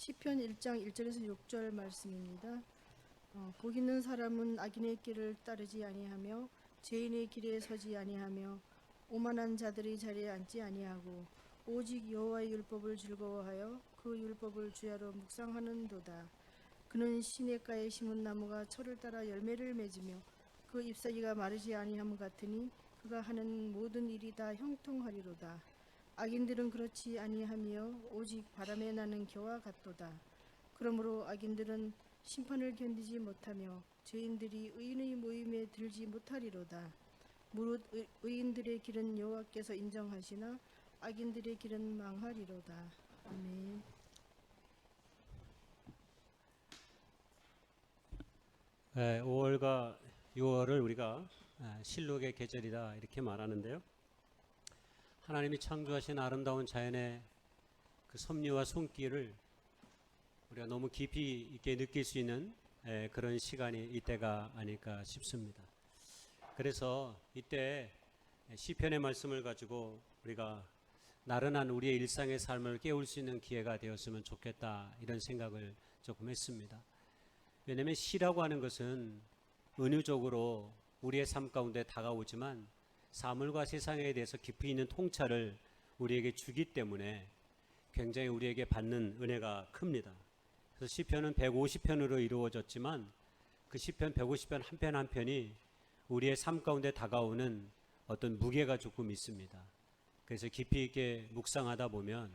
시편 1장 1절에서 6절 말씀입니다. 복 있는 사람은 악인의 길을 따르지 아니하며 죄인의 길에 서지 아니하며 오만한 자들의 자리에 앉지 아니하고 오직 여호와의 율법을 즐거워하여 그 율법을 주야로 묵상하는도다. 그는 시냇가에 심은 나무가 철을 따라 열매를 맺으며 그 잎사귀가 마르지 아니함 같으니 그가 하는 모든 일이 다 형통하리로다. 악인들은 그렇지 아니하며 오직 바람에 나는 겨와 같도다. 그러므로 악인들은 심판을 견디지 못하며 죄인들이 의인의 모임에 들지 못하리로다. 무릇 의인들의 길은 여호와께서 인정하시나 악인들의 길은 망하리로다. 아멘. 5월과 6월을 우리가 실록의 계절이다 이렇게 말하는데요. 하나님이 창조하신 아름다운 자연의 그 섭리와 손길을 우리가 너무 깊이 있게 느낄 수 있는 그런 시간이 이때가 아닐까 싶습니다. 그래서 이때 시편의 말씀을 가지고 우리가 나른한 우리의 일상의 삶을 깨울 수 있는 기회가 되었으면 좋겠다 이런 생각을 조금 했습니다. 왜냐하면 시라고 하는 것은 은유적으로 우리의 삶 가운데 다가오지만 사물과 세상에 대해서 깊이 있는 통찰을 우리에게 주기 때문에 굉장히 우리에게 받는 은혜가 큽니다. 그래서 시편은 150편으로 이루어졌지만 그 시편 150편 한 편 한 편이 우리의 삶 가운데 다가오는 어떤 무게가 조금 있습니다. 그래서 깊이 있게 묵상하다 보면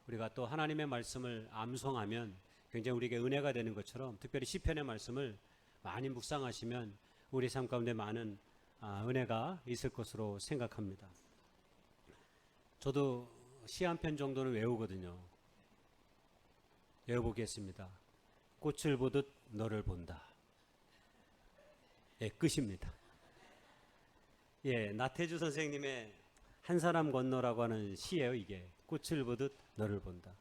우리가 또 하나님의 말씀을 암송하면 굉장히 우리에게 은혜가 되는 것처럼 특별히 시편의 말씀을 많이 묵상하시면 우리 삶 가운데 많은 은혜가 있을 것으로 생각합니다. 저도 시 한 편 정도는 외우거든요. 외워보겠습니다. 꽃을 보듯 너를 본다. 끝입니다. 나태주 선생님의 한 사람 건너라고 하는 시예요. 이게 꽃을 보듯 너를 본다.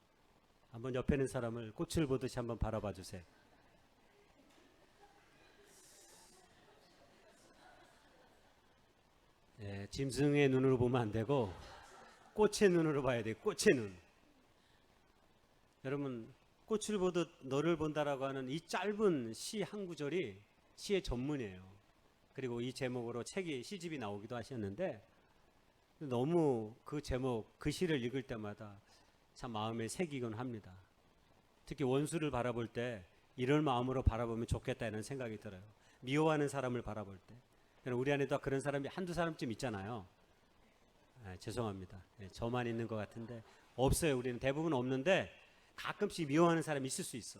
한번 옆에 있는 사람을 꽃을 보듯이 한번 바라봐 주세요. 짐승의 눈으로 보면 안 되고 꽃의 눈으로 봐야 돼요. 꽃의 눈. 여러분, 꽃을 보듯 너를 본다라고 하는 이 짧은 시 한 구절이 시의 전문이에요. 그리고 이 제목으로 시집이 나오기도 하셨는데 너무 그 제목, 그 시를 읽을 때마다 참 마음에 새기곤 합니다. 특히 원수를 바라볼 때 이런 마음으로 바라보면 좋겠다 이런 생각이 들어요. 미워하는 사람을 바라볼 때. 우리 안에도 그런 사람이 한두 사람쯤 있잖아요. 죄송합니다. 저만 있는 것 같은데 없어요. 우리는 대부분 없는데 가끔씩 미워하는 사람이 있을 수 있어.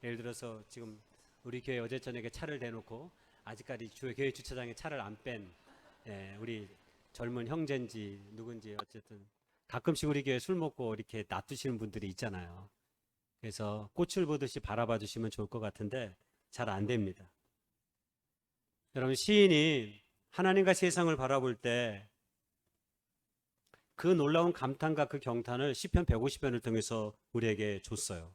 예를 들어서 지금 우리 교회 어제 저녁에 차를 대놓고 아직까지 교회 주차장에 차를 안 뺀 우리 젊은 형제인지 누군지 어쨌든 가끔씩 우리 교회 술 먹고 이렇게 놔두시는 분들이 있잖아요. 그래서 꽃을 보듯이 바라봐 주시면 좋을 것 같은데 잘 안 됩니다. 여러분, 시인이 하나님과 세상을 바라볼 때 그 놀라운 감탄과 그 경탄을 시편 150편을 통해서 우리에게 줬어요.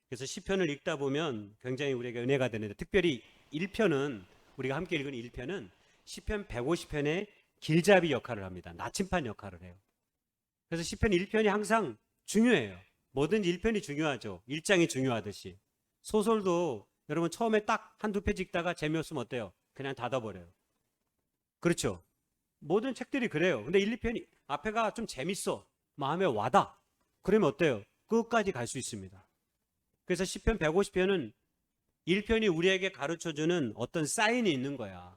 그래서 시편을 읽다 보면 굉장히 우리에게 은혜가 되는데 특별히 1편은 우리가 함께 읽은 1편은 시편 150편의 길잡이 역할을 합니다. 나침판 역할을 해요. 그래서 시편 1편이 항상 중요해요. 뭐든지 1편이 중요하죠. 1장이 중요하듯이. 소설도 여러분 처음에 딱 한두 페이지 읽다가 재미없으면 어때요? 그냥 닫아버려요. 그렇죠? 모든 책들이 그래요. 근데 1, 2편이 앞에가 좀 재밌어. 마음에 와닿아. 그러면 어때요? 끝까지 갈 수 있습니다. 그래서 시편 150편은 1편이 우리에게 가르쳐주는 어떤 사인이 있는 거야.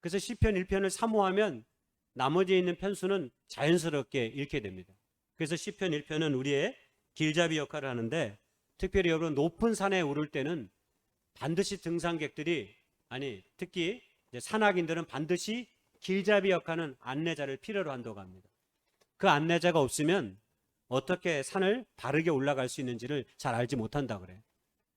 그래서 시편 1편을 사모하면 나머지 있는 편수는 자연스럽게 읽게 됩니다. 그래서 시편 1편은 우리의 길잡이 역할을 하는데 특별히 여러분 높은 산에 오를 때는 반드시 등산객들이 특히 산악인들은 반드시 길잡이 역할은 안내자를 필요로 한다고 합니다. 그 안내자가 없으면 어떻게 산을 바르게 올라갈 수 있는지를 잘 알지 못한다 그래요.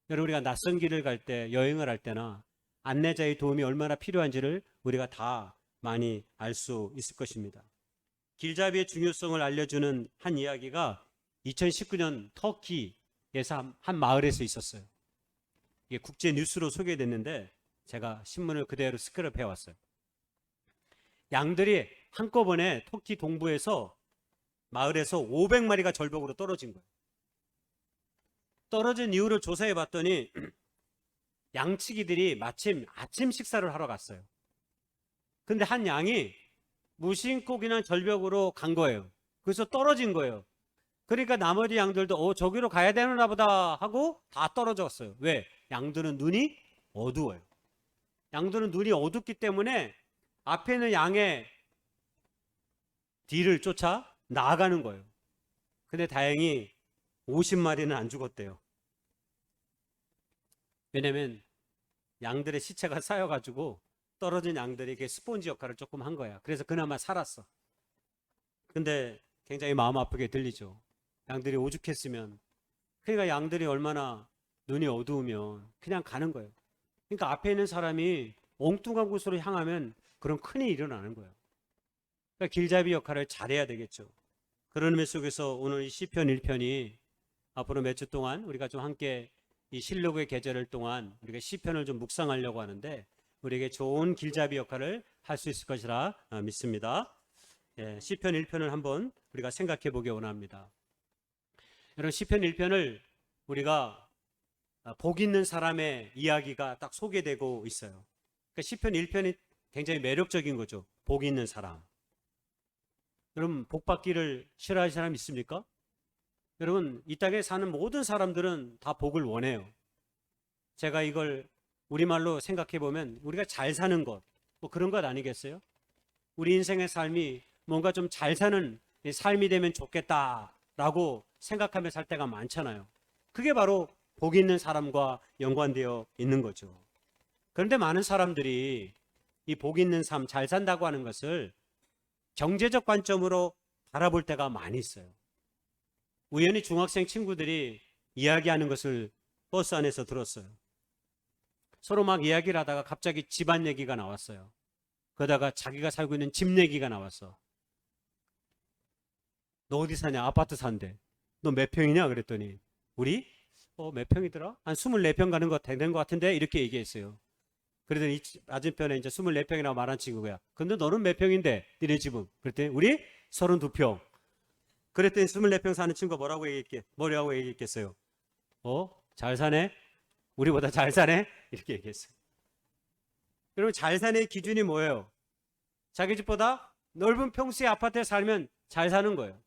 여러분 우리가 낯선 길을 갈 때 여행을 할 때나 안내자의 도움이 얼마나 필요한지를 우리가 다 많이 알 수 있을 것입니다. 길잡이의 중요성을 알려주는 한 이야기가 2019년 터키에서 한 마을에서 있었어요. 이게 국제 뉴스로 소개됐는데 제가 신문을 그대로 스크랩 해왔어요. 양들이 한꺼번에 터키 동부에서 마을에서 500마리가 절벽으로 떨어진 거예요. 떨어진 이유를 조사해 봤더니 양치기들이 마침 아침 식사를 하러 갔어요. 근데 한 양이 무심코 그냥 절벽으로 간 거예요. 그래서 떨어진 거예요. 그러니까 나머지 양들도 저기로 가야 되나 보다 하고 다 떨어졌어요. 왜? 양들은 눈이 어두워요. 양들은 눈이 어둡기 때문에 앞에 있는 양의 뒤를 쫓아 나아가는 거예요. 근데 다행히 50마리는 안 죽었대요. 왜냐면 양들의 시체가 쌓여가지고 떨어진 양들이 이렇게 스폰지 역할을 조금 한 거야. 그래서 그나마 살았어. 근데 굉장히 마음 아프게 들리죠. 양들이 오죽했으면. 그러니까 양들이 얼마나 눈이 어두우면 그냥 가는 거예요. 그러니까 앞에 있는 사람이 엉뚱한 곳으로 향하면 그런 큰일이 일어나는 거예요. 그러니까 길잡이 역할을 잘해야 되겠죠. 그런 의미 속에서 오늘 이 시편 1편이 앞으로 몇 주 동안 우리가 좀 함께 이 실록의 계절 동안 우리가 시편을 좀 묵상하려고 하는데 우리에게 좋은 길잡이 역할을 할 수 있을 것이라 믿습니다. 시편 1편을 한번 우리가 생각해 보기 원합니다. 여러분 시편 1편을 우리가 복 있는 사람의 이야기가 딱 소개되고 있어요. 그러니까 시편 1편이 굉장히 매력적인 거죠. 복 있는 사람. 여러분 복 받기를 싫어하는 사람 있습니까? 여러분 이 땅에 사는 모든 사람들은 다 복을 원해요. 제가 이걸 우리말로 생각해 보면 우리가 잘 사는 것, 뭐 그런 것 아니겠어요? 우리 인생의 삶이 뭔가 좀 잘 사는 삶이 되면 좋겠다라고 생각하며 살 때가 많잖아요. 그게 바로 복 있는 사람과 연관되어 있는 거죠. 그런데 많은 사람들이 이 복 있는 삶, 잘 산다고 하는 것을 경제적 관점으로 바라볼 때가 많이 있어요. 우연히 중학생 친구들이 이야기하는 것을 버스 안에서 들었어요. 서로 막 이야기를 하다가 갑자기 집안 얘기가 나왔어요. 그러다가 자기가 살고 있는 집 얘기가 나왔어. 너 어디 사냐? 아파트 산대. 너 몇 평이냐? 그랬더니 우리 몇 평이더라? 한 24평 가는 거 되는 것 같은데 이렇게 얘기했어요. 그러더니 맞은편에 이제 24평이라고 말한 친구야. 근데 너는 몇 평인데? 니네 집은? 그랬더니 우리 32평. 그랬더니 24평 사는 친구가 뭐라고 얘기했겠어요? 잘 사네? 우리보다 잘 사네? 이렇게 얘기했어요. 여러분 잘 사는 기준이 뭐예요? 자기 집보다 넓은 평수의 아파트에 살면 잘 사는 거예요.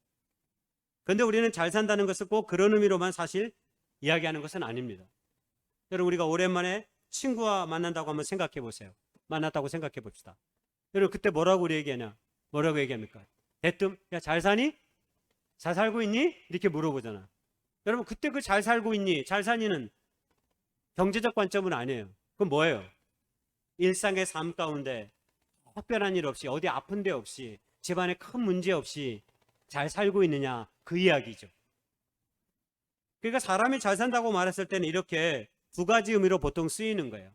그런데 우리는 잘 산다는 것은 꼭 그런 의미로만 사실 이야기하는 것은 아닙니다. 여러분 우리가 오랜만에 친구와 만난다고 한번 생각해 보세요. 만났다고 생각해 봅시다. 여러분 그때 뭐라고 우리 얘기하냐? 뭐라고 얘기합니까? 대뜸 야 잘 사니? 잘 살고 있니? 이렇게 물어보잖아. 여러분 그때 그 잘 살고 있니? 잘 사니는 경제적 관점은 아니에요. 그건 뭐예요? 일상의 삶 가운데 특별한 일 없이 어디 아픈 데 없이 집안에 큰 문제 없이 잘 살고 있느냐 그 이야기죠. 그러니까 사람이 잘 산다고 말했을 때는 이렇게 두 가지 의미로 보통 쓰이는 거예요.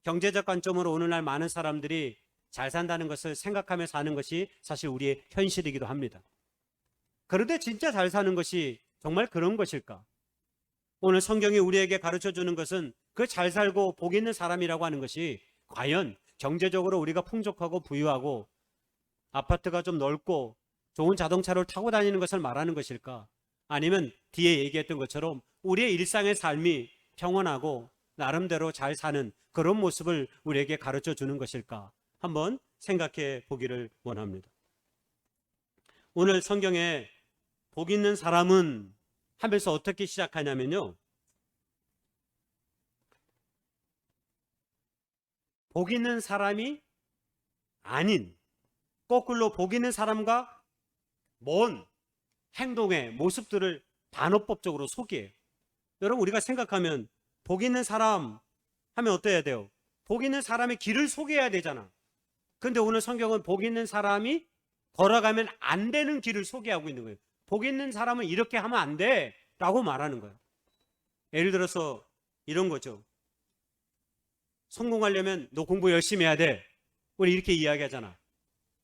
경제적 관점으로 오늘날 많은 사람들이 잘 산다는 것을 생각하며 사는 것이 사실 우리의 현실이기도 합니다. 그런데 진짜 잘 사는 것이 정말 그런 것일까? 오늘 성경이 우리에게 가르쳐주는 것은 그 잘 살고 복 있는 사람이라고 하는 것이 과연 경제적으로 우리가 풍족하고 부유하고 아파트가 좀 넓고 좋은 자동차를 타고 다니는 것을 말하는 것일까? 아니면 뒤에 얘기했던 것처럼 우리의 일상의 삶이 평온하고 나름대로 잘 사는 그런 모습을 우리에게 가르쳐 주는 것일까? 한번 생각해 보기를 원합니다. 오늘 성경에 복 있는 사람은 하면서 어떻게 시작하냐면요. 복 있는 사람이 아닌 거꾸로 복 있는 사람과 먼 행동의 모습들을 반어법적으로 소개해요. 여러분 우리가 생각하면 복 있는 사람 하면 어때야 돼요? 복 있는 사람의 길을 소개해야 되잖아. 근데 오늘 성경은 복 있는 사람이 걸어가면 안 되는 길을 소개하고 있는 거예요. 복 있는 사람은 이렇게 하면 안 돼 라고 말하는 거예요. 예를 들어서 이런 거죠. 성공하려면 너 공부 열심히 해야 돼. 우리 이렇게 이야기하잖아.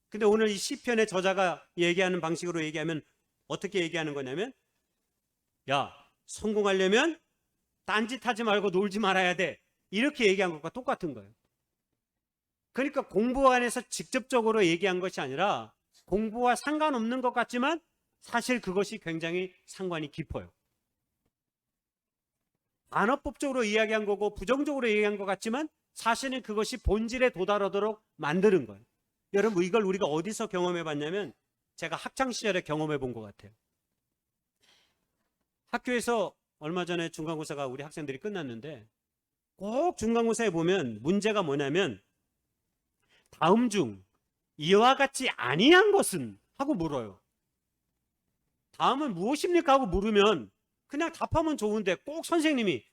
근데 오늘 이 시편의 저자가 얘기하는 방식으로 얘기하면 어떻게 얘기하는 거냐면 야 성공하려면 딴짓하지 말고 놀지 말아야 돼. 이렇게 얘기한 것과 똑같은 거예요. 그러니까 공부 안에서 직접적으로 얘기한 것이 아니라 공부와 상관없는 것 같지만 사실 그것이 굉장히 상관이 깊어요. 반어법적으로 이야기한 거고 부정적으로 이야기한 것 같지만 사실은 그것이 본질에 도달하도록 만드는 거예요. 여러분 이걸 우리가 어디서 경험해 봤냐면 제가 학창 시절에 경험해 본 것 같아요. 학교에서 얼마 전에 중간고사가 우리 학생들이 끝났는데 꼭 중간고사에 보면 문제가 뭐냐면 다음 중 이와 같지 아니한 것은 하고 물어요. 다음은 무엇입니까 하고 물으면 그냥 답하면 좋은데 꼭 선생님이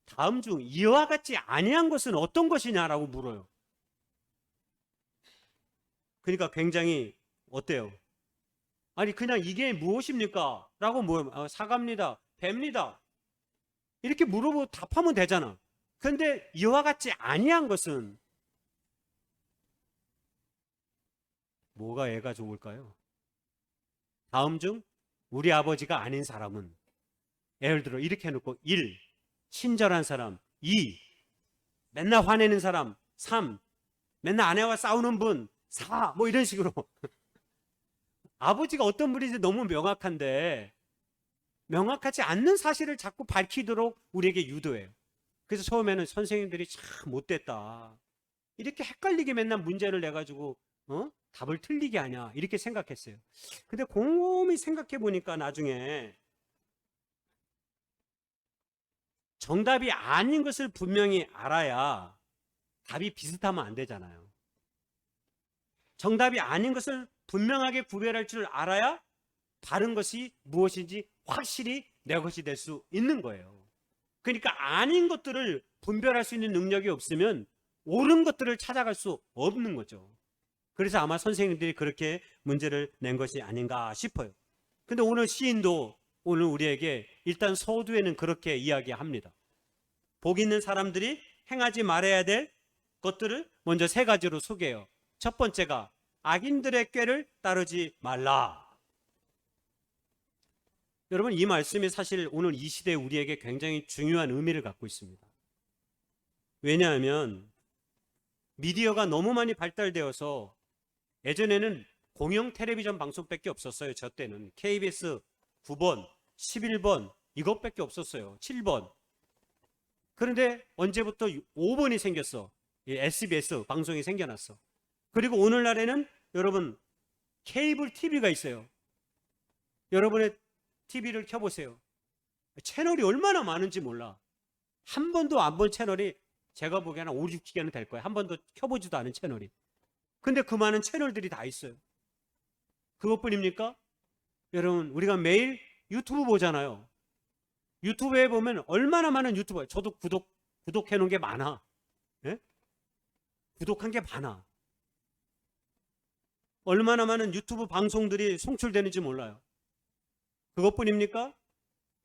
다음 중 이와 같지 아니한 것은 어떤 것이냐라고 물어요. 그러니까 굉장히 어때요? 아니 그냥 이게 무엇입니까? 라고 물으면 사과입니다. 뱀니다. 이렇게 물어보고 답하면 되잖아. 그런데 이와 같지 아니한 것은 뭐가 애가 좋을까요? 다음 중 우리 아버지가 아닌 사람은 예를 들어 이렇게 해놓고 1. 친절한 사람 2. 맨날 화내는 사람 3. 맨날 아내와 싸우는 분 4. 뭐 이런 식으로 아버지가 어떤 분인지 너무 명확한데 명확하지 않는 사실을 자꾸 밝히도록 우리에게 유도해요. 그래서 처음에는 선생님들이 참 못됐다. 이렇게 헷갈리게 맨날 문제를 내가지고 답을 틀리게 하냐 이렇게 생각했어요. 근데 곰곰이 생각해 보니까 나중에 정답이 아닌 것을 분명히 알아야 답이 비슷하면 안 되잖아요. 정답이 아닌 것을 분명하게 구별할 줄 알아야 다른 것이 무엇인지 확실히 내 것이 될 수 있는 거예요. 그러니까 아닌 것들을 분별할 수 있는 능력이 없으면 옳은 것들을 찾아갈 수 없는 거죠. 그래서 아마 선생님들이 그렇게 문제를 낸 것이 아닌가 싶어요. 근데 오늘 시인도 오늘 우리에게 일단 서두에는 그렇게 이야기합니다. 복 있는 사람들이 행하지 말아야 될 것들을 먼저 3가지로 소개해요. 첫 번째가 악인들의 꾀를 따르지 말라. 여러분 이 말씀이 사실 오늘 이 시대에 우리에게 굉장히 중요한 의미를 갖고 있습니다. 왜냐하면 미디어가 너무 많이 발달되어서 예전에는 공영 텔레비전 방송밖에 없었어요. 저 때는 KBS 9번, 11번 이것밖에 없었어요. 7번. 그런데 언제부터 5번이 생겼어. SBS 방송이 생겨났어. 그리고 오늘날에는 여러분 케이블 TV가 있어요. 여러분의 TV를 켜보세요. 채널이 얼마나 많은지 몰라. 한 번도 안 본 채널이 제가 보기에는 5, 6기가는 될 거예요. 한 번도 켜보지도 않은 채널이. 근데 그 많은 채널들이 다 있어요. 그것뿐입니까? 여러분 우리가 매일 유튜브 보잖아요. 유튜브에 보면 얼마나 많은 유튜버, 저도 구독해 놓은 게 많아. 예? 구독한 게 많아. 얼마나 많은 유튜브 방송들이 송출되는지 몰라요. 그것뿐입니까?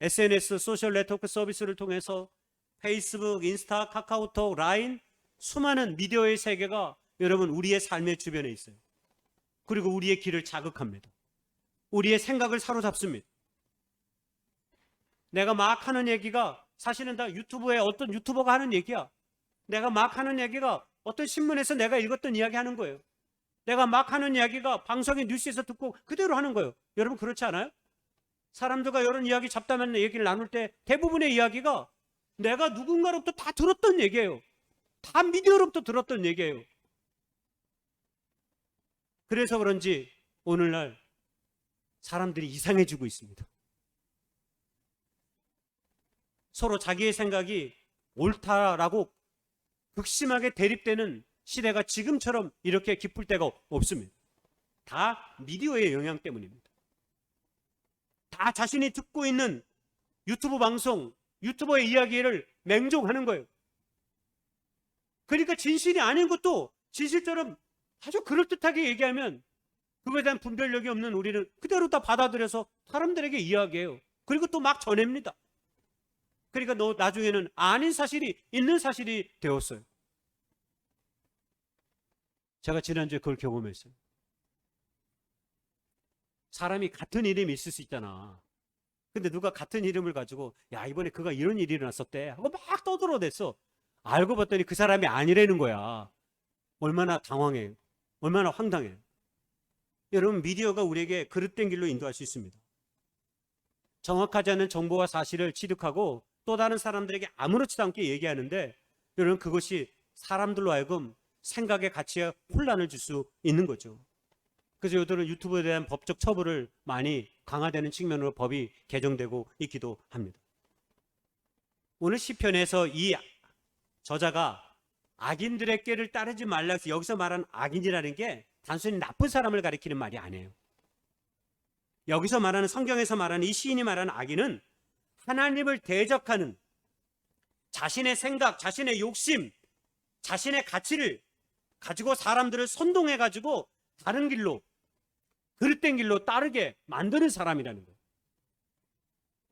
SNS, 소셜 네트워크 서비스를 통해서 페이스북, 인스타, 카카오톡, 라인 수많은 미디어의 세계가 여러분 우리의 삶의 주변에 있어요. 그리고 우리의 길을 자극합니다. 우리의 생각을 사로잡습니다. 내가 막 하는 얘기가 사실은 다 유튜브에 어떤 유튜버가 하는 얘기야. 내가 막 하는 얘기가 어떤 신문에서 내가 읽었던 이야기 하는 거예요. 내가 막 하는 이야기가 방송의 뉴스에서 듣고 그대로 하는 거예요. 여러분 그렇지 않아요? 사람들과 이런 이야기 잡다면 얘기를 나눌 때 대부분의 이야기가 내가 누군가로부터 다 들었던 얘기예요. 다 미디어로부터 들었던 얘기예요. 그래서 그런지 오늘날 사람들이 이상해지고 있습니다. 서로 자기의 생각이 옳다라고 극심하게 대립되는 시대가 지금처럼 이렇게 깊을 때가 없습니다. 다 미디어의 영향 때문입니다. 다 자신이 듣고 있는 유튜브 방송, 유튜버의 이야기를 맹종하는 거예요. 그러니까 진실이 아닌 것도 진실처럼 아주 그럴듯하게 얘기하면 그거에 대한 분별력이 없는 우리는 그대로 다 받아들여서 사람들에게 이야기해요. 그리고 또 막 전합니다. 그러니까 나중에는 아닌 사실이 있는 사실이 되었어요. 제가 지난주에 그걸 경험했어요. 사람이 같은 이름이 있을 수 있잖아. 근데 누가 같은 이름을 가지고 야 이번에 그가 이런 일이 일어났었대 하고 막 떠들어댔어. 알고 봤더니 그 사람이 아니라는 거야. 얼마나 당황해요. 얼마나 황당해요. 여러분 미디어가 우리에게 그릇된 길로 인도할 수 있습니다. 정확하지 않은 정보와 사실을 취득하고 또 다른 사람들에게 아무렇지도 않게 얘기하는데 여러분 그것이 사람들로 하여금 생각의 가치에 혼란을 줄 수 있는 거죠. 그래서 이들은 유튜브에 대한 법적 처벌을 많이 강화되는 측면으로 법이 개정되고 있기도 합니다. 오늘 시편에서 이 저자가 악인들의 꾀를 따르지 말라 해서 여기서 말하는 악인이라는 게 단순히 나쁜 사람을 가리키는 말이 아니에요. 여기서 말하는 성경에서 말하는 이 시인이 말하는 악인은 하나님을 대적하는 자신의 생각, 자신의 욕심, 자신의 가치를 가지고 사람들을 선동해가지고 다른 길로, 그릇된 길로 따르게 만드는 사람이라는 거예요.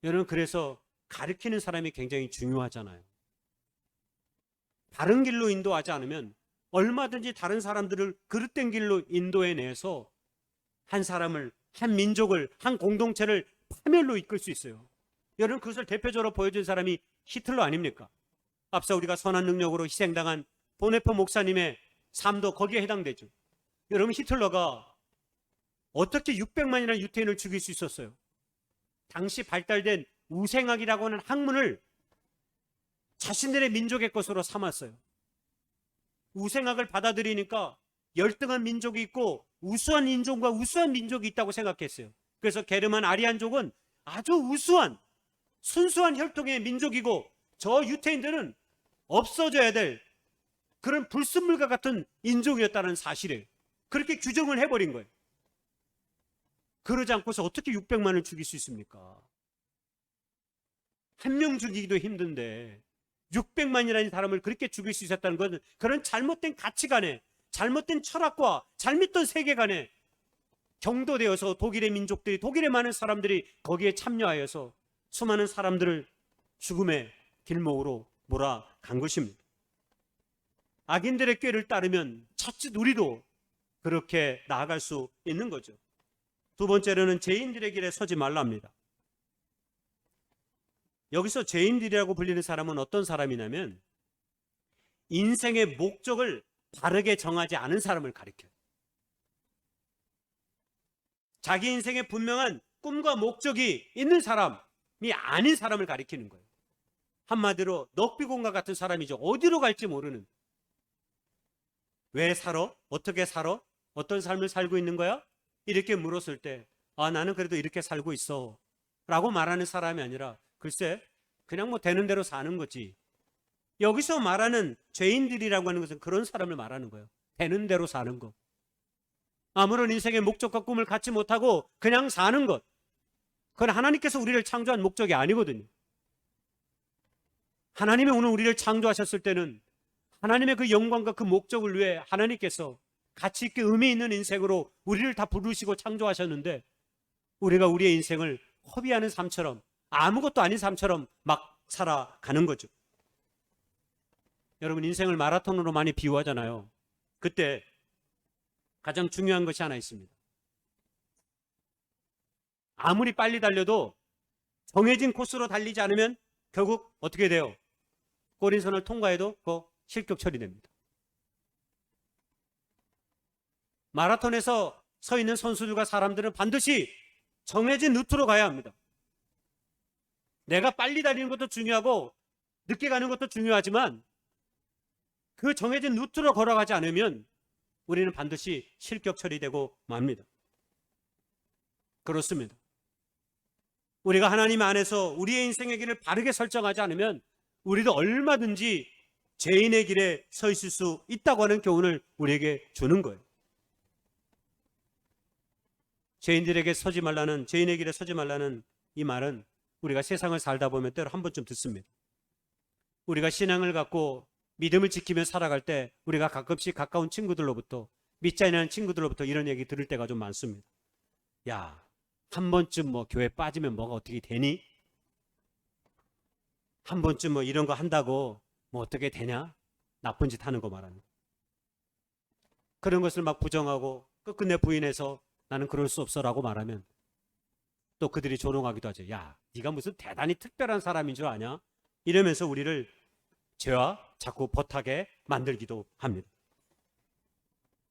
여러분 그래서 가르치는 사람이 굉장히 중요하잖아요. 다른 길로 인도하지 않으면 얼마든지 다른 사람들을 그릇된 길로 인도해내서 한 사람을, 한 민족을, 한 공동체를 파멸로 이끌 수 있어요. 여러분 그것을 대표적으로 보여준 사람이 히틀러 아닙니까? 앞서 우리가 선한 능력으로 희생당한 보네퍼 목사님의 삶도 거기에 해당되죠. 여러분 히틀러가 어떻게 600만이라는 유태인을 죽일 수 있었어요? 당시 발달된 우생학이라고 하는 학문을 자신들의 민족의 것으로 삼았어요. 우생학을 받아들이니까 열등한 민족이 있고 우수한 인종과 우수한 민족이 있다고 생각했어요. 그래서 게르만 아리안족은 아주 우수한 순수한 혈통의 민족이고 저 유태인들은 없어져야 될 그런 불순물과 같은 인종이었다는 사실을 그렇게 규정을 해버린 거예요. 그러지 않고서 어떻게 600만을 죽일 수 있습니까? 한 명 죽이기도 힘든데 600만이라는 사람을 그렇게 죽일 수 있었다는 것은 그런 잘못된 가치관에, 잘못된 철학과 잘못된 세계관에 경도되어서 독일의 민족들이, 독일의 많은 사람들이 거기에 참여하여서 수많은 사람들을 죽음의 길목으로 몰아간 것입니다. 악인들의 꾀를 따르면 자칫 우리도 그렇게 나아갈 수 있는 거죠. 두 번째로는 죄인들의 길에 서지 말랍니다. 여기서 죄인들이라고 불리는 사람은 어떤 사람이냐면 인생의 목적을 바르게 정하지 않은 사람을 가리켜요. 자기 인생에 분명한 꿈과 목적이 있는 사람이 아닌 사람을 가리키는 거예요. 한마디로 넉비공과 같은 사람이죠. 어디로 갈지 모르는. 왜 살아? 어떻게 살아? 어떤 삶을 살고 있는 거야? 이렇게 물었을 때 나는 그래도 이렇게 살고 있어 라고 말하는 사람이 아니라 글쎄 그냥 뭐 되는 대로 사는 거지. 여기서 말하는 죄인들이라고 하는 것은 그런 사람을 말하는 거예요. 되는 대로 사는 것. 아무런 인생의 목적과 꿈을 갖지 못하고 그냥 사는 것. 그건 하나님께서 우리를 창조한 목적이 아니거든요. 하나님이 오늘 우리를 창조하셨을 때는 하나님의 그 영광과 그 목적을 위해 하나님께서 가치 있게 의미 있는 인생으로 우리를 다 부르시고 창조하셨는데 우리가 우리의 인생을 허비하는 삶처럼 아무것도 아닌 삶처럼 막 살아가는 거죠. 여러분 인생을 마라톤으로 많이 비유하잖아요. 그때 가장 중요한 것이 하나 있습니다. 아무리 빨리 달려도 정해진 코스로 달리지 않으면 결국 어떻게 돼요? 꼬린선을 통과해도 그거 실격 처리됩니다. 마라톤에서 서 있는 선수들과 사람들은 반드시 정해진 루트로 가야 합니다. 내가 빨리 달리는 것도 중요하고 늦게 가는 것도 중요하지만 그 정해진 루트로 걸어가지 않으면 우리는 반드시 실격 처리되고 맙니다. 그렇습니다. 우리가 하나님 안에서 우리의 인생의 길을 바르게 설정하지 않으면 우리도 얼마든지 죄인의 길에 서 있을 수 있다고 하는 교훈을 우리에게 주는 거예요. 죄인들에게 서지 말라는, 죄인의 길에 서지 말라는 이 말은 우리가 세상을 살다 보면 때로 한 번쯤 듣습니다. 우리가 신앙을 갖고 믿음을 지키며 살아갈 때 우리가 가끔씩 가까운 친구들로부터, 믿지 않는 친구들로부터 이런 얘기 들을 때가 좀 많습니다. 야, 한 번쯤 뭐 교회 빠지면 뭐가 어떻게 되니? 한 번쯤 뭐 이런 거 한다고 뭐 어떻게 되냐? 나쁜 짓 하는 거 말하는. 그런 것을 막 부정하고 끝끝내 부인해서 나는 그럴 수 없어라고 말하면 또 그들이 조롱하기도 하죠. 야, 네가 무슨 대단히 특별한 사람인 줄 아냐? 이러면서 우리를 죄와 자꾸 버타게 만들기도 합니다.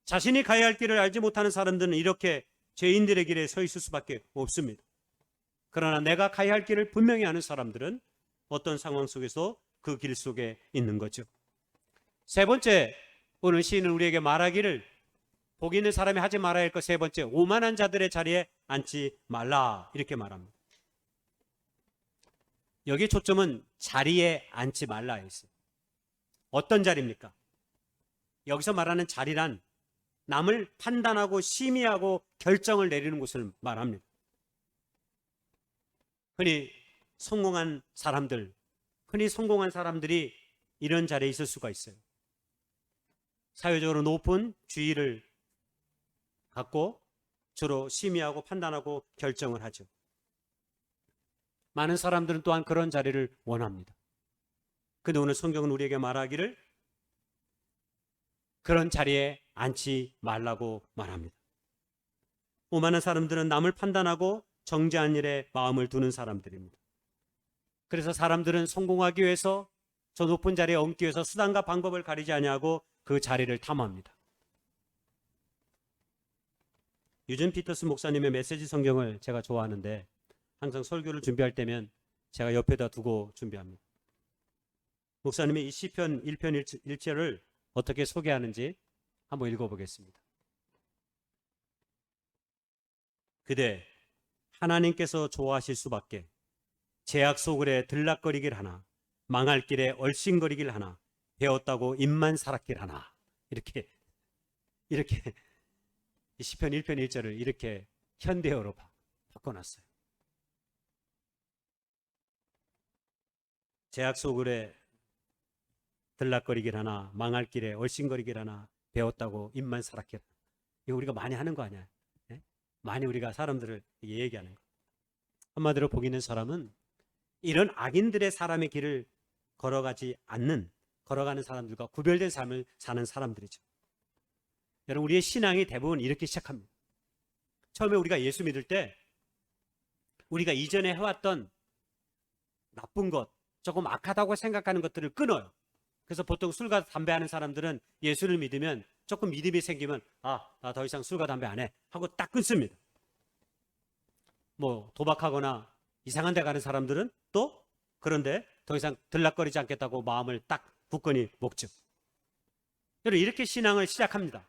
자신이 가야 할 길을 알지 못하는 사람들은 이렇게 죄인들의 길에 서 있을 수밖에 없습니다. 그러나 내가 가야 할 길을 분명히 아는 사람들은 어떤 상황 속에서 그 길 속에 있는 거죠. 세 번째, 오늘 시인은 우리에게 말하기를 복 있는 사람이 하지 말아야 할 것 세 번째, 오만한 자들의 자리에 앉지 말라 이렇게 말합니다. 여기 초점은 자리에 앉지 말라에 있어요. 어떤 자리입니까? 여기서 말하는 자리란 남을 판단하고 심의하고 결정을 내리는 곳을 말합니다. 흔히 성공한 사람들이 이런 자리에 있을 수가 있어요. 사회적으로 높은 지위를 갖고 주로 심의하고 판단하고 결정을 하죠. 많은 사람들은 또한 그런 자리를 원합니다. 근데 오늘 성경은 우리에게 말하기를 그런 자리에 앉지 말라고 말합니다. 오만한 사람들은 남을 판단하고 정죄한 일에 마음을 두는 사람들입니다. 그래서 사람들은 성공하기 위해서 저 높은 자리에 얹기 위해서 수단과 방법을 가리지 아니하고 그 자리를 탐합니다. 유진 피터스 목사님의 메시지 성경을 제가 좋아하는데 항상 설교를 준비할 때면 제가 옆에다 두고 준비합니다. 목사님의 이 시편 1편 1절을 어떻게 소개하는지 한번 읽어보겠습니다. 그대 하나님께서 좋아하실 수밖에 죄악 속을에 들락거리길 하나 망할 길에 얼씬거리길 하나 배웠다고 입만 살았길 하나 이렇게 이 시편 1편 1절을 이렇게 현대어로 바꿔놨어요. 죄악 속을에 들락거리길 하나 망할 길에 얼씬거리길 하나 배웠다고 입만 살았길 하나. 이거 우리가 많이 하는 거 아니야? 네? 많이 우리가 사람들을 얘기하는 거. 한마디로 복 있는 사람은 이런 악인들의 사람의 길을 걸어가는 사람들과 구별된 삶을 사는 사람들이죠. 여러분, 우리의 신앙이 대부분 이렇게 시작합니다. 처음에 우리가 예수 믿을 때 우리가 이전에 해왔던 나쁜 것, 조금 악하다고 생각하는 것들을 끊어요. 그래서 보통 술과 담배 하는 사람들은 예수를 믿으면 조금 믿음이 생기면 나 더 이상 술과 담배 안 해 하고 딱 끊습니다. 뭐 도박하거나 이상한 데 가는 사람들은 또 그런데 더 이상 들락거리지 않겠다고 마음을 딱 굳건히 먹죠. 여러분, 이렇게 신앙을 시작합니다.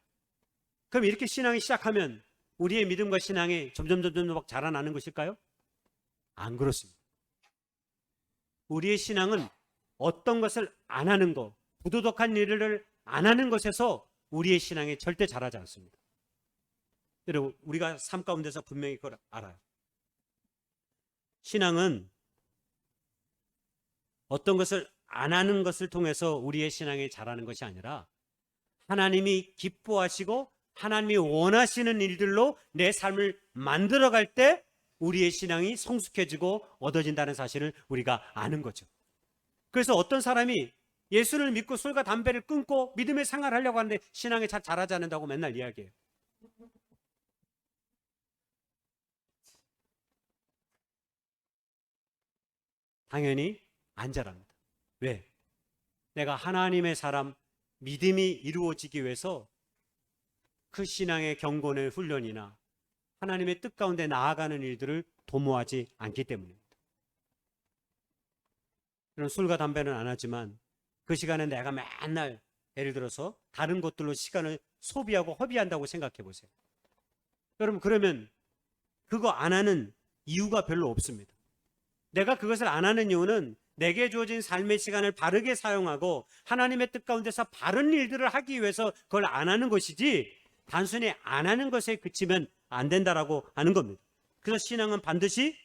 그럼 이렇게 신앙이 시작하면 우리의 믿음과 신앙이 점점 자라나는 것일까요? 안 그렇습니다. 우리의 신앙은 어떤 것을 안 하는 것, 부도덕한 일을 안 하는 것에서 우리의 신앙이 절대 자라지 않습니다. 여러분, 우리가 삶 가운데서 분명히 그걸 알아요. 신앙은 어떤 것을 안 하는 것을 통해서 우리의 신앙이 자라는 것이 아니라 하나님이 기뻐하시고 하나님이 원하시는 일들로 내 삶을 만들어갈 때 우리의 신앙이 성숙해지고 얻어진다는 사실을 우리가 아는 거죠. 그래서 어떤 사람이 예수를 믿고 술과 담배를 끊고 믿음의 생활을 하려고 하는데 신앙이 잘 자라지 않는다고 맨날 이야기해요. 당연히 안 자랍니다. 왜? 내가 하나님의 사람, 믿음이 이루어지기 위해서 그 신앙의 경건의 훈련이나 하나님의 뜻 가운데 나아가는 일들을 도모하지 않기 때문입니다. 그런 술과 담배는 안 하지만 그 시간에 내가 맨날 예를 들어서 다른 것들로 시간을 소비하고 허비한다고 생각해 보세요. 여러분, 그러면 그거 안 하는 이유가 별로 없습니다. 내가 그것을 안 하는 이유는 내게 주어진 삶의 시간을 바르게 사용하고 하나님의 뜻 가운데서 바른 일들을 하기 위해서 그걸 안 하는 것이지 단순히 안 하는 것에 그치면 안 된다라고 하는 겁니다. 그래서 신앙은 반드시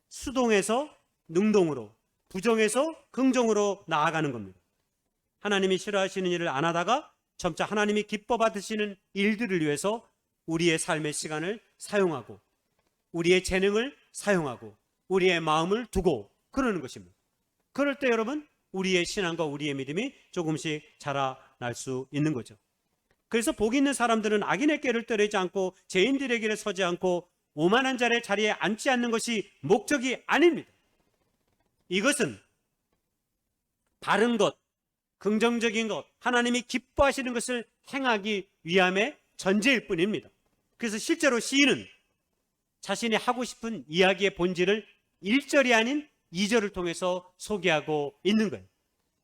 수동에서 능동으로, 부정에서 긍정으로 나아가는 겁니다. 하나님이 싫어하시는 일을 안 하다가 점차 하나님이 기뻐 받으시는 일들을 위해서 우리의 삶의 시간을 사용하고 우리의 재능을 사용하고 우리의 마음을 두고 그러는 것입니다. 그럴 때 여러분, 우리의 신앙과 우리의 믿음이 조금씩 자라날 수 있는 거죠. 그래서 복 있는 사람들은 악인의 꾀를 따르지 않고 죄인들의 길에 서지 않고 오만한 자의 자리에 앉지 않는 것이 목적이 아닙니다. 이것은 바른 것, 긍정적인 것, 하나님이 기뻐하시는 것을 행하기 위함의 전제일 뿐입니다. 그래서 실제로 시인은 자신이 하고 싶은 이야기의 본질을 1절이 아닌 2절을 통해서 소개하고 있는 거예요.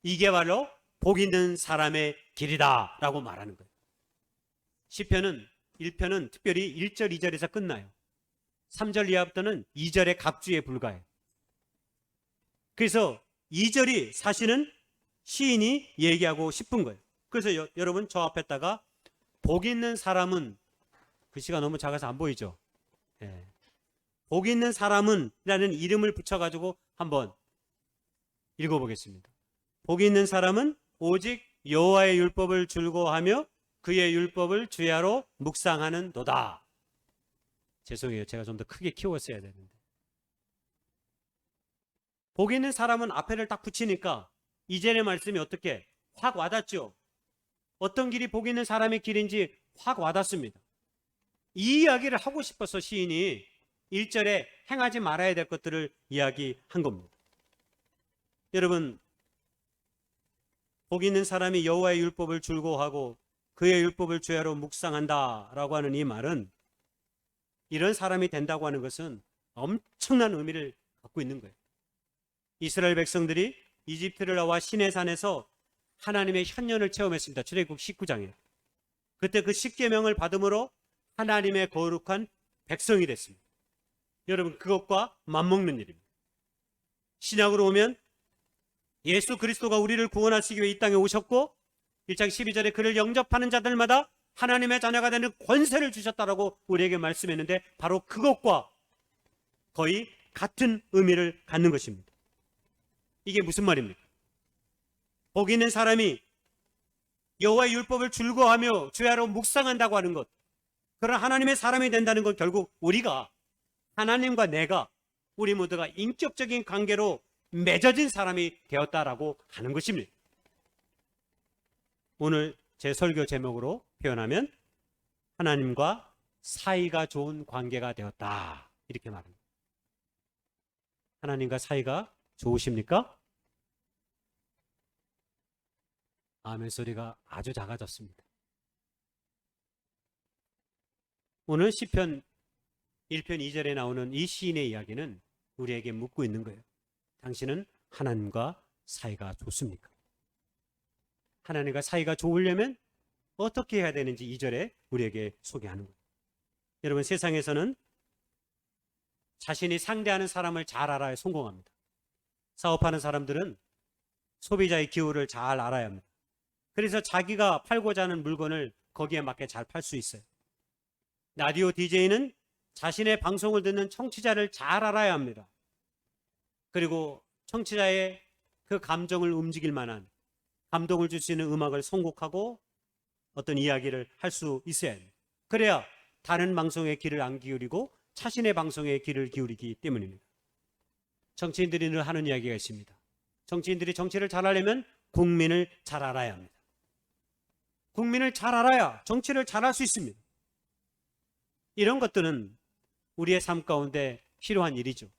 이게 바로 복 있는 사람의 길이다 라고 말하는 거예요. 시편은 1편은 특별히 1절, 2절에서 끝나요. 3절 이하부터는 2절의 갑주에 불과해요. 그래서 2절이 사실은 시인이 얘기하고 싶은 거예요. 그래서 여러분 저 앞에다가 복 있는 사람은, 글씨가 너무 작아서 안 보이죠? 예. 복 있는 사람은 라는 이름을 붙여가지고 한번 읽어보겠습니다. 복 있는 사람은 오직 여호와의 율법을 즐거워하며 그의 율법을 주야로 묵상하는 도다. 죄송해요. 제가 좀 더 크게 키웠어야 되는데. 복 있는 사람은 앞에를 딱 붙이니까 이전의 말씀이 어떻게 확 와닿죠? 어떤 길이 복 있는 사람의 길인지 확 와닿습니다. 이 이야기를 하고 싶어서 시인이 1절에 행하지 말아야 될 것들을 이야기한 겁니다. 여러분, 복 있는 사람이 여호와의 율법을 즐거워하고 그의 율법을 주야로 묵상한다라고 하는 이 말은, 이런 사람이 된다고 하는 것은 엄청난 의미를 갖고 있는 거예요. 이스라엘 백성들이 이집트를 나와 시내산에서 하나님의 현년을 체험했습니다. 출애굽 19장에. 그때 그 십계명을 받음으로 하나님의 거룩한 백성이 됐습니다. 여러분, 그것과 맞먹는 일입니다. 신약으로 오면 예수 그리스도가 우리를 구원하시기 위해 이 땅에 오셨고 1장 12절에 그를 영접하는 자들마다 하나님의 자녀가 되는 권세를 주셨다라고 우리에게 말씀했는데, 바로 그것과 거의 같은 의미를 갖는 것입니다. 이게 무슨 말입니까? 복 있는 사람이 여호와의 율법을 즐거워하며 주야로 묵상한다고 하는 것, 그런 하나님의 사람이 된다는 건 결국 우리가, 하나님과 내가, 우리 모두가 인격적인 관계로 맺어진 사람이 되었다라고 하는 것입니다. 오늘 제 설교 제목으로 표현하면 하나님과 사이가 좋은 관계가 되었다, 이렇게 말합니다. 하나님과 사이가 좋으십니까? 아멘 소리가 아주 작아졌습니다. 오늘 시편 1편 2절에 나오는 이 시인의 이야기는 우리에게 묻고 있는 거예요. 당신은 하나님과 사이가 좋습니까? 하나님과 사이가 좋으려면 어떻게 해야 되는지 2절에 우리에게 소개하는 거예요. 여러분, 세상에서는 자신이 상대하는 사람을 잘 알아야 성공합니다. 사업하는 사람들은 소비자의 기호를 잘 알아야 합니다. 그래서 자기가 팔고자 하는 물건을 거기에 맞게 잘 팔 수 있어요. 라디오 DJ는 자신의 방송을 듣는 청취자를 잘 알아야 합니다. 그리고 청취자의 그 감정을 움직일 만한, 감동을 줄 수 있는 음악을 선곡하고 어떤 이야기를 할 수 있어야 합니다. 그래야 다른 방송에 귀를 안 기울이고 자신의 방송에 귀를 기울이기 때문입니다. 정치인들이 늘 하는 이야기가 있습니다. 정치인들이 정치를 잘하려면 국민을 잘 알아야 합니다. 국민을 잘 알아야 정치를 잘할 수 있습니다. 이런 것들은 우리의 삶 가운데 필요한 일이죠.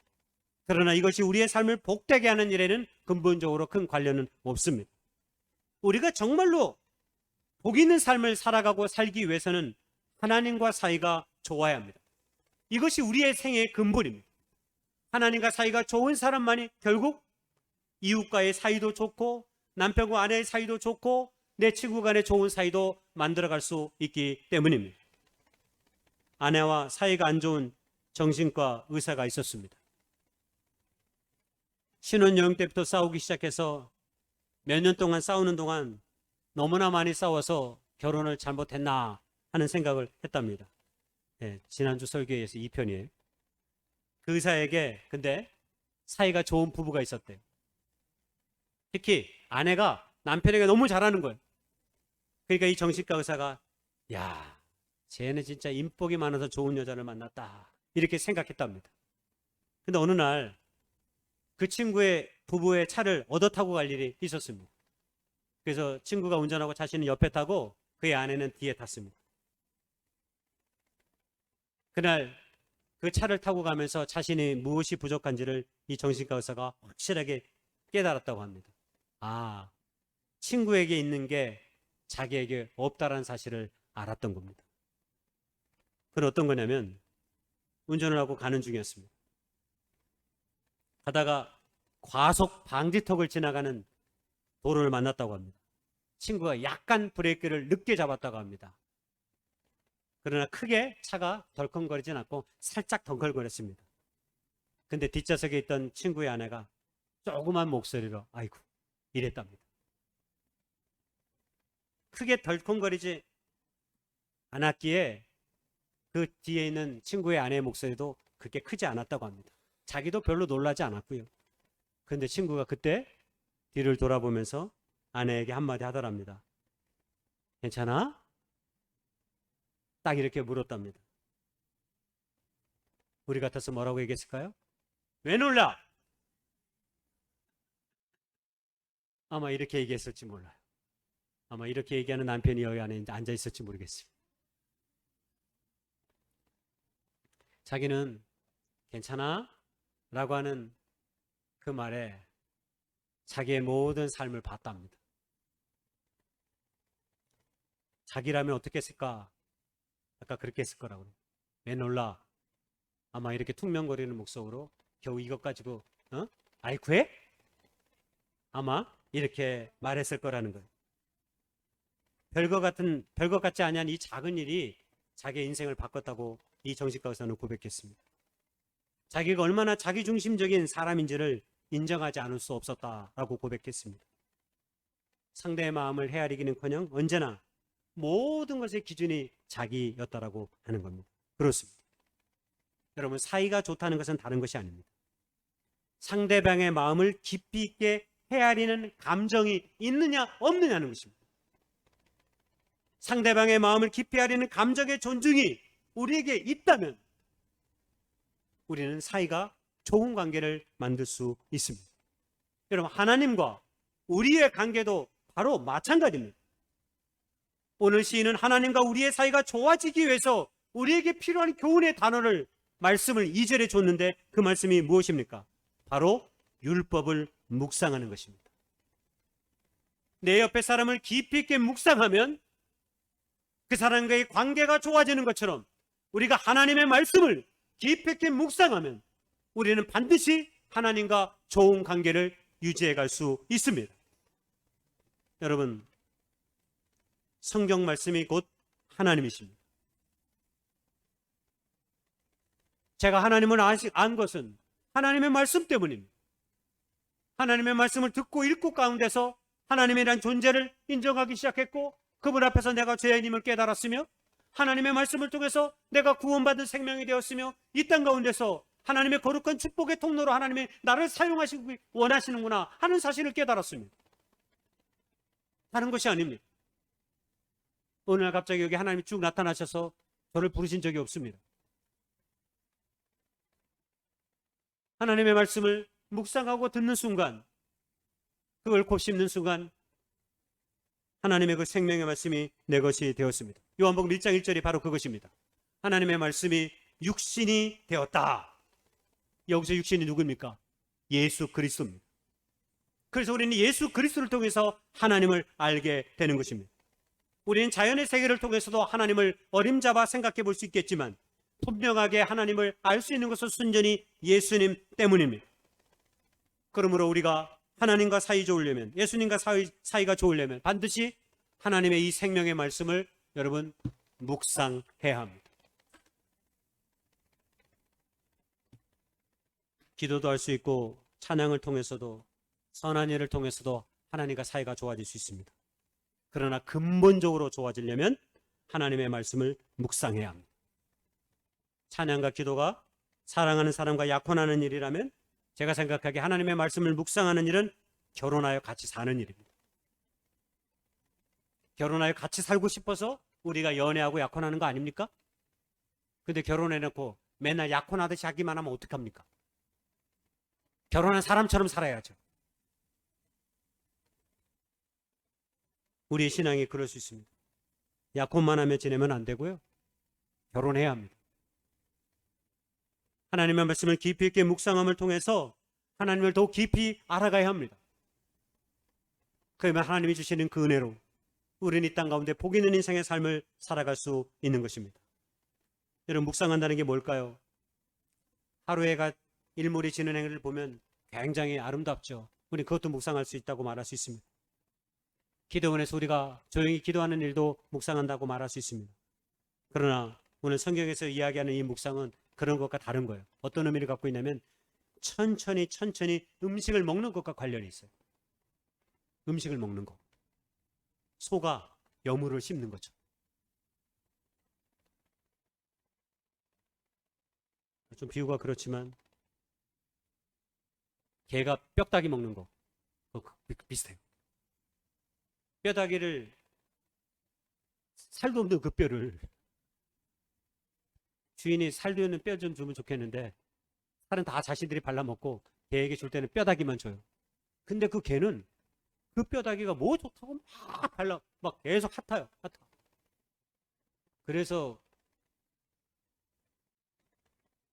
그러나 이것이 우리의 삶을 복되게 하는 일에는 근본적으로 큰 관련은 없습니다. 우리가 정말로 복 있는 삶을 살아가고 살기 위해서는 하나님과 사이가 좋아야 합니다. 이것이 우리의 생애의 근본입니다. 하나님과 사이가 좋은 사람만이 결국 이웃과의 사이도 좋고 남편과 아내의 사이도 좋고 내 친구 간의 좋은 사이도 만들어갈 수 있기 때문입니다. 아내와 사이가 안 좋은 정신과 의사가 있었습니다. 신혼여행 때부터 싸우기 시작해서 몇 년 동안 싸우는 동안 너무나 많이 싸워서 결혼을 잘못했나 하는 생각을 했답니다. 지난주 설교에서 2편이에요. 그 의사에게 근데 사이가 좋은 부부가 있었대요. 특히 아내가 남편에게 너무 잘하는 거예요. 그러니까 이 정신과 의사가 야, 쟤는 진짜 인복이 많아서 좋은 여자를 만났다, 이렇게 생각했답니다. 근데 어느 날 그 친구의 부부의 차를 얻어 타고 갈 일이 있었습니다. 그래서 친구가 운전하고 자신은 옆에 타고 그의 아내는 뒤에 탔습니다. 그날 그 차를 타고 가면서 자신이 무엇이 부족한지를 이 정신과 의사가 확실하게 깨달았다고 합니다. 아, 친구에게 있는 게 자기에게 없다라는 사실을 알았던 겁니다. 그건 어떤 거냐면 운전을 하고 가는 중이었습니다. 가다가 과속 방지턱을 지나가는 도로를 만났다고 합니다. 친구가 약간 브레이크를 늦게 잡았다고 합니다. 그러나 크게 차가 덜컹거리진 않고 살짝 덩글거렸습니다. 근데 뒷좌석에 있던 친구의 아내가 조그만 목소리로 아이고 이랬답니다. 크게 덜컹거리지 않았기에 그 뒤에 있는 친구의 아내의 목소리도 그렇게 크지 않았다고 합니다. 자기도 별로 놀라지 않았고요. 그런데 친구가 그때 뒤를 돌아보면서 아내에게 한마디 하더랍니다. 괜찮아? 딱 이렇게 물었답니다. 우리 같아서 뭐라고 얘기했을까요? 왜 놀라? 아마 이렇게 얘기했을지 몰라요. 아마 이렇게 얘기하는 남편이 여기 안에 앉아 있을지 모르겠습니다. 자기는 괜찮아? 라고 하는 그 말에 자기의 모든 삶을 봤답니다. 자기라면 어떻게 했을까? 아까 그렇게 했을 거라고. 왜 놀라? 아마 이렇게 퉁명거리는 목소리로 겨우 이것 가지고 아이쿠 해? 아마 이렇게 말했을 거라는 거예요. 별것 같지 아니한 이 작은 일이 자기의 인생을 바꿨다고 이 정신과 의사는 고백했습니다. 자기가 얼마나 자기중심적인 사람인지를 인정하지 않을 수 없었다라고 고백했습니다. 상대의 마음을 헤아리기는커녕 언제나 모든 것의 기준이 자기였다라고 하는 겁니다. 그렇습니다. 여러분, 사이가 좋다는 것은 다른 것이 아닙니다. 상대방의 마음을 깊이 있게 헤아리는 감정이 있느냐 없느냐는 것입니다. 상대방의 마음을 깊이 헤아리는 감정의 존중이 우리에게 있다면 우리는 사이가 좋은 관계를 만들 수 있습니다. 여러분, 하나님과 우리의 관계도 바로 마찬가지입니다. 오늘 시인은 하나님과 우리의 사이가 좋아지기 위해서 우리에게 필요한 교훈의 단어를 말씀을 2절에 줬는데 그 말씀이 무엇입니까? 바로 율법을 묵상하는 것입니다. 내 옆에 사람을 깊이 있게 묵상하면 그 사람과의 관계가 좋아지는 것처럼 우리가 하나님의 말씀을 깊이 있게 묵상하면 우리는 반드시 하나님과 좋은 관계를 유지해 갈 수 있습니다. 여러분, 성경 말씀이 곧 하나님이십니다. 제가 하나님을 안 것은 하나님의 말씀 때문입니다. 하나님의 말씀을 듣고 읽고 가운데서 하나님이란 존재를 인정하기 시작했고 그분 앞에서 내가 죄인임을 깨달았으며 하나님의 말씀을 통해서 내가 구원받은 생명이 되었으며 이 땅 가운데서 하나님의 거룩한 축복의 통로로 하나님이 나를 사용하시기 원하시는구나 하는 사실을 깨달았습니다. 다른 것이 아닙니다. 어느 날 갑자기 여기 하나님이 쭉 나타나셔서 저를 부르신 적이 없습니다. 하나님의 말씀을 묵상하고 듣는 순간, 그걸 곱씹는 순간 하나님의 그 생명의 말씀이 내 것이 되었습니다. 요한복음 1장 1절이 바로 그것입니다. 하나님의 말씀이 육신이 되었다. 여기서 육신이 누구입니까? 예수 그리스도입니다. 그래서 우리는 예수 그리스도를 통해서 하나님을 알게 되는 것입니다. 우리는 자연의 세계를 통해서도 하나님을 어림잡아 생각해 볼 수 있겠지만 분명하게 하나님을 알 수 있는 것은 순전히 예수님 때문입니다. 그러므로 우리가 하나님과 사이 좋으려면, 예수님과 사이가 좋으려면 반드시 하나님의 이 생명의 말씀을 여러분 묵상해야 합니다. 기도도 할 수 있고 찬양을 통해서도 선한 일을 통해서도 하나님과 사이가 좋아질 수 있습니다. 그러나 근본적으로 좋아지려면 하나님의 말씀을 묵상해야 합니다. 찬양과 기도가 사랑하는 사람과 약혼하는 일이라면 제가 생각하기에 하나님의 말씀을 묵상하는 일은 결혼하여 같이 사는 일입니다. 결혼하여 같이 살고 싶어서 우리가 연애하고 약혼하는 거 아닙니까? 근데 결혼해놓고 맨날 약혼하듯이 하기만 하면 어떡합니까? 결혼한 사람처럼 살아야죠. 우리의 신앙이 그럴 수 있습니다. 약혼만 하며 지내면 안 되고요. 결혼해야 합니다. 하나님의 말씀을 깊이 있게 묵상함을 통해서 하나님을 더욱 깊이 알아가야 합니다. 그러면 하나님이 주시는 그 은혜로 우리는 이 땅 가운데 복 있는 인생의 삶을 살아갈 수 있는 것입니다. 여러분, 묵상한다는 게 뭘까요? 하루에가 일몰이 지는 행위를 보면 굉장히 아름답죠. 우리 그것도 묵상할 수 있다고 말할 수 있습니다. 기도원에서 우리가 조용히 기도하는 일도 묵상한다고 말할 수 있습니다. 그러나 오늘 성경에서 이야기하는 이 묵상은 그런 것과 다른 거예요. 어떤 의미를 갖고 있냐면 천천히 음식을 먹는 것과 관련이 있어요. 음식을 먹는 것. 소가 여물을 씹는 거죠. 좀 비유가 그렇지만 개가 뼈다귀 먹는 거 비슷해요. 뼈다귀를 살도 없는 그 뼈를 주인이 살도 있는 뼈 좀 주면 좋겠는데 살은 다 자신들이 발라먹고 개에게 줄 때는 뼈다귀만 줘요. 근데 그 개는 그 뼈다귀가 뭐 좋다고 막 발라 막 계속 핫해요. 그래서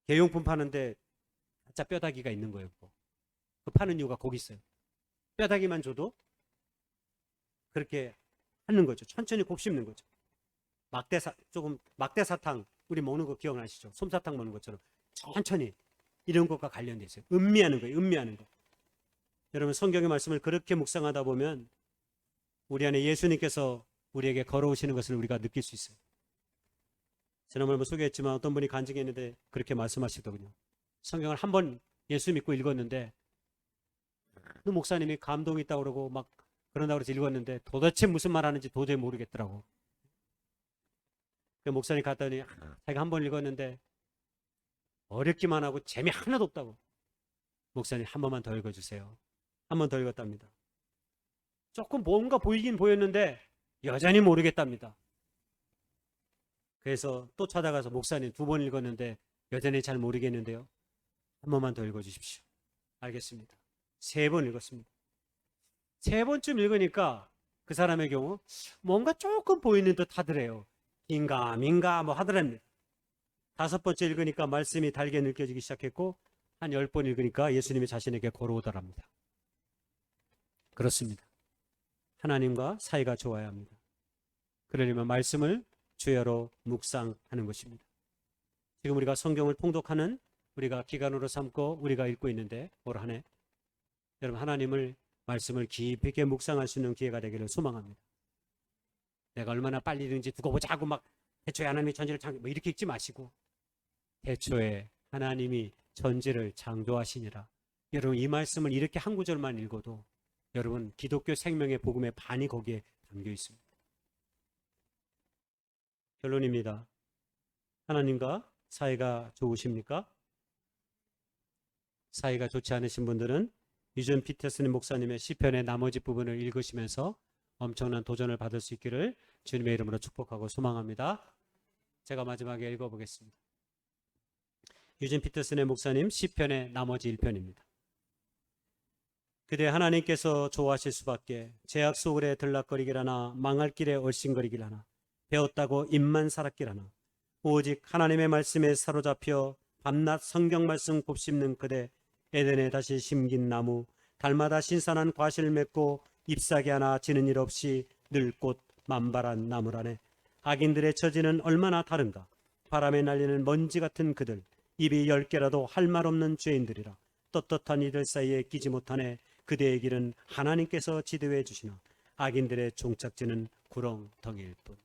개용품 파는데 가짜 뼈다귀가 있는 거예요. 그 파는 이유가 거기 있어요. 뼈다귀만 줘도 그렇게 하는 거죠. 천천히 곱씹는 거죠. 막대사탕 우리 먹는 거 기억나시죠? 솜사탕 먹는 것처럼 천천히 이런 것과 관련돼 있어요. 음미하는 거예요. 음미하는 거. 여러분 성경의 말씀을 그렇게 묵상하다 보면 우리 안에 예수님께서 우리에게 걸어오시는 것을 우리가 느낄 수 있어요. 지난번에 소개했지만 어떤 분이 간증했는데 그렇게 말씀하시더군요. 성경을 한 번 예수 믿고 읽었는데 그 목사님이 감동이 있다고 그러고 막 그런다고 해서 읽었는데 도대체 무슨 말 하는지 도저히 모르겠더라고. 그 목사님 갔더니 자기가 한 번 읽었는데 어렵기만 하고 재미 하나도 없다고. 목사님 한 번만 더 읽어주세요. 한 번 더 읽었답니다. 조금 뭔가 보이긴 보였는데 여전히 모르겠답니다. 그래서 또 찾아가서 목사님 2번 읽었는데 여전히 잘 모르겠는데요. 한 번만 더 읽어주십시오. 알겠습니다. 3번 읽었습니다. 3번쯤 읽으니까 그 사람의 경우 뭔가 조금 보이는 듯 하더래요. 긴가민가 뭐 하더랍니다. 5번째 읽으니까 말씀이 달게 느껴지기 시작했고 한 10번 읽으니까 예수님이 자신에게 걸어오더랍니다. 그렇습니다. 하나님과 사이가 좋아야 합니다. 그러려면 말씀을 주야로 묵상하는 것입니다. 지금 우리가 성경을 통독하는 우리가 기간으로 삼고 우리가 읽고 있는데 올 한 해 여러분 하나님을 말씀을 깊이 있게 묵상할 수 있는 기회가 되기를 소망합니다. 내가 얼마나 빨리 읽는지 두고 보자 하고 막 태초에 하나님이 전지를 창조 뭐 이렇게 읽지 마시고 태초에 하나님이 전지를 창조하시니라. 여러분 이 말씀을 이렇게 한 구절만 읽어도 여러분 기독교 생명의 복음의 반이 거기에 담겨 있습니다. 결론입니다. 하나님과 사이가 좋으십니까? 사이가 좋지 않으신 분들은 유전 피터슨 목사님의 시편의 나머지 부분을 읽으시면서 엄청난 도전을 받을 수 있기를 주님의 이름으로 축복하고 소망합니다. 제가 마지막에 읽어보겠습니다. 유진 피터슨의 목사님 시편의 나머지 1편입니다. 그대 하나님께서 좋아하실 수밖에 죄악 소굴에 들락거리기라나 망할 길에 얼씬거리기라나 배웠다고 입만 살았기라나 오직 하나님의 말씀에 사로잡혀 밤낮 성경 말씀 곱씹는 그대 에덴에 다시 심긴 나무 달마다 신선한 과실을 맺고 잎사귀 하나 지는 일 없이 늘 꽃 만발한 나무라네. 악인들의 처지는 얼마나 다른가. 바람에 날리는 먼지 같은 그들 입이 10개라도 할 말 없는 죄인들이라. 떳떳한 이들 사이에 끼지 못하네. 그대의 길은 하나님께서 지도해 주시나 악인들의 종착지는 구렁텅이일 뿐.